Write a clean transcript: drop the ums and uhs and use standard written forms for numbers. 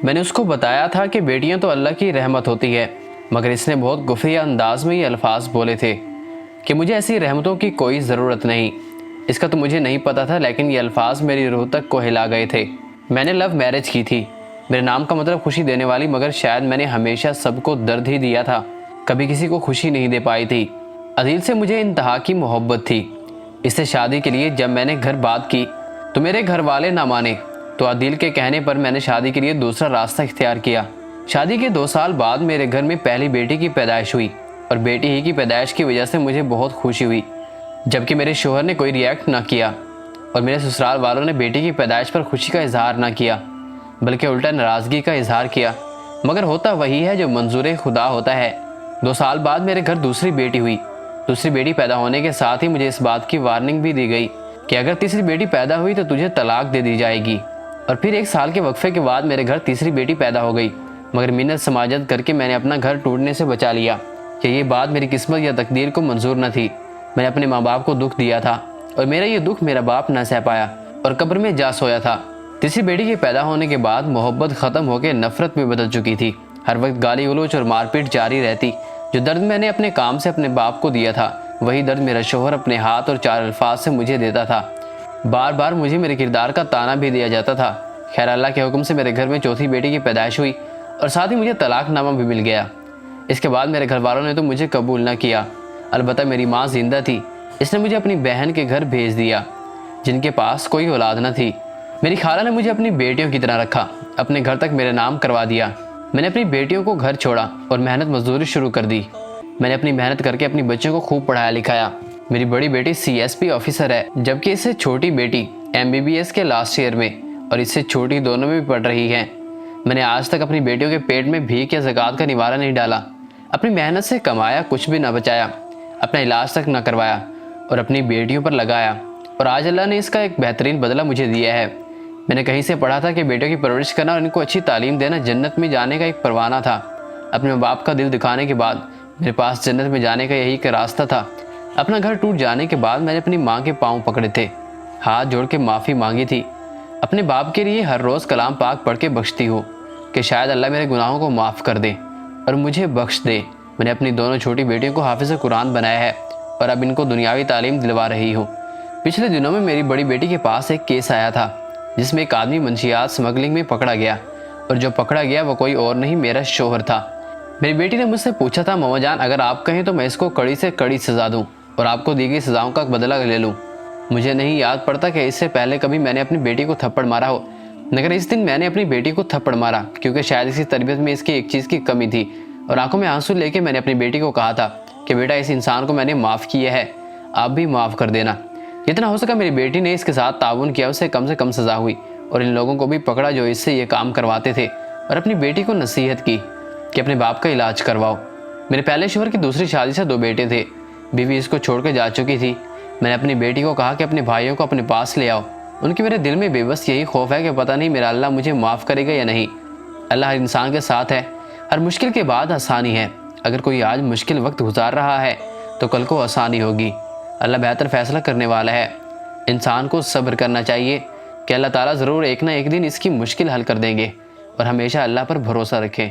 میں نے اس کو بتایا تھا کہ بیٹیاں تو اللہ کی رحمت ہوتی ہے، مگر اس نے بہت گفیہ انداز میں یہ الفاظ بولے تھے کہ مجھے ایسی رحمتوں کی کوئی ضرورت نہیں۔ اس کا تو مجھے نہیں پتا تھا، لیکن یہ الفاظ میری روح تک کو ہلا گئے تھے۔ میں نے لو میرج کی تھی، میرے نام کا مطلب خوشی دینے والی، مگر شاید میں نے ہمیشہ سب کو درد ہی دیا تھا، کبھی کسی کو خوشی نہیں دے پائی تھی۔ عدیل سے مجھے انتہا کی محبت تھی۔ اس سے شادی کے لیے جب میں نے گھر بات کی تو میرے گھر والے نہ مانے، تو عدیل کے کہنے پر میں نے شادی کے لیے دوسرا راستہ اختیار کیا۔ شادی کے 2 سال بعد میرے گھر میں پہلی بیٹی کی پیدائش ہوئی، اور بیٹی ہی کی پیدائش کی وجہ سے مجھے بہت خوشی ہوئی، جبکہ میرے شوہر نے کوئی ریئیکٹ نہ کیا، اور میرے سسرال والوں نے بیٹی کی پیدائش پر خوشی کا اظہار نہ کیا، بلکہ الٹا ناراضگی کا اظہار کیا۔ مگر ہوتا وہی ہے جو منظور خدا ہوتا ہے۔ 2 سال بعد میرے گھر دوسری بیٹی ہوئی۔ دوسری بیٹی پیدا ہونے کے ساتھ ہی مجھے اس بات کی وارننگ بھی دی گئی کہ اگر تیسری بیٹی پیدا ہوئی تو تجھے طلاق دے دی جائے گی۔ اور پھر 1 سال کے وقفے کے بعد میرے گھر تیسری بیٹی پیدا ہو گئی، مگر منت سماجت کر کے میں نے اپنا گھر ٹوٹنے سے بچا لیا کہ یہ بات میری قسمت یا تقدیر کو منظور نہ تھی۔ میں نے اپنے ماں باپ کو دکھ دیا تھا، اور میرا یہ دکھ میرا باپ نہ سہ پایا اور قبر میں جا سویا تھا۔ تیسری بیٹی کے پیدا ہونے کے بعد محبت ختم ہو کے نفرت میں بدل چکی تھی۔ ہر وقت گالی گلوچ اور مار پیٹ جاری رہتی۔ جو درد میں نے اپنے کام سے اپنے باپ کو دیا تھا، وہی درد میرا شوہر اپنے ہاتھ اور 4 الفاظ سے مجھے دیتا تھا۔ بار بار مجھے میرے کردار کا تانا بھی دیا جاتا تھا۔ خیر، اللہ کے حکم سے میرے گھر میں چوتھی بیٹی کی پیدائش ہوئی، اور ساتھ ہی مجھے طلاق نامہ بھی مل گیا۔ اس کے بعد میرے گھر والوں نے تو مجھے قبول نہ کیا، البتہ میری ماں زندہ تھی۔ اس نے مجھے اپنی بہن کے گھر بھیج دیا، جن کے پاس کوئی اولاد نہ تھی۔ میری خالہ نے مجھے اپنی بیٹیوں کی طرح رکھا، اپنے گھر تک میرے نام کروا دیا۔ میں نے اپنی بیٹیوں کو گھر چھوڑا اور محنت مزدوری شروع کر دی۔ میں نے اپنی محنت کر کے اپنی بچوں کو خوب پڑھایا لکھایا۔ میری بڑی بیٹی CSP آفیسر ہے، جبکہ اس سے چھوٹی بیٹی MBBS کے لاسٹ ایئر میں، اور اس سے چھوٹی دونوں میں بھی پڑھ رہی ہیں۔ میں نے آج تک اپنی بیٹیوں کے پیٹ میں بھیک یا زکوٰۃ کا نوالہ نہیں ڈالا، اپنی محنت سے کمایا کچھ بھی نہ بچایا، اپنا علاج تک نہ کروایا، اور اپنی بیٹیوں پر لگایا، اور آج اللہ نے اس کا ایک بہترین بدلہ مجھے دیا ہے۔ میں نے کہیں سے پڑھا تھا کہ بیٹوں کی پرورش کرنا اور ان کو اچھی تعلیم دینا جنت میں جانے کا ایک پروانہ تھا۔ اپنے ماں باپ کا دل دکھانے کے بعد میرے پاس جنت میں جانے کا یہی ایک راستہ تھا۔ اپنا گھر ٹوٹ جانے کے بعد میں نے اپنی ماں کے پاؤں پکڑے تھے، ہاتھ جوڑ کے معافی مانگی تھی۔ اپنے باپ کے لیے ہر روز کلام پاک پڑھ کے بخشتی ہوں کہ شاید اللہ میرے گناہوں کو معاف کر دے اور مجھے بخش دے۔ میں نے اپنی دونوں چھوٹی بیٹیوں کو حافظ قرآن بنایا ہے، اور اب ان کو دنیاوی تعلیم دلوا رہی ہوں۔ پچھلے دنوں میں میری بڑی بیٹی کے پاس ایک کیس آیا تھا، جس میں ایک آدمی منشیات سمگلنگ میں پکڑا گیا، اور جو پکڑا گیا وہ کوئی اور نہیں، میرا شوہر تھا۔ میری بیٹی نے مجھ سے پوچھا تھا، ماما جان اگر آپ کہیں تو میں اس کو کڑی سے کڑی سزا دوں اور آپ کو دی گئی سزاؤں کا بدلہ لے لوں۔ مجھے نہیں یاد پڑتا کہ اس سے پہلے کبھی میں نے اپنی بیٹی کو تھپڑ مارا ہو، مگر اس دن میں نے اپنی بیٹی کو تھپڑ مارا، کیونکہ شاید اسی تربیت میں اس کی ایک چیز کی کمی تھی، اور آنکھوں میں آنسو لے کے میں نے اپنی بیٹی کو کہا تھا کہ بیٹا اس انسان کو میں نے معاف کیا ہے، آپ بھی معاف کر دینا۔ جتنا ہو سکا میری بیٹی نے اس کے ساتھ تعاون کیا، اسے کم سے کم سزا ہوئی، اور ان لوگوں کو بھی پکڑا جو اس سے یہ کام کرواتے تھے، اور اپنی بیٹی کو نصیحت کی کہ اپنے باپ کا علاج کرواؤ۔ میرے پہلے شوہر کی دوسری شادی سے 2 بیٹے تھے، بیوی اس کو چھوڑ کے جا چکی تھی۔ میں نے اپنی بیٹی کو کہا کہ اپنے بھائیوں کو اپنے پاس لے آؤ، ان کے میرے دل میں بے بس یہی خوف ہے کہ پتہ نہیں میرا اللہ مجھے معاف کرے گا یا نہیں۔ اللہ ہر انسان کے ساتھ ہے، ہر مشکل کے بعد آسانی ہے۔ اگر کوئی آج مشکل وقت گزار رہا ہے تو کل کو آسانی ہوگی۔ اللہ بہتر فیصلہ کرنے والا ہے۔ انسان کو صبر کرنا چاہیے کہ اللہ تعالیٰ ضرور ایک نہ ایک دن اس کی مشکل حل کر دیں گے، اور ہمیشہ اللہ پر بھروسہ رکھیں۔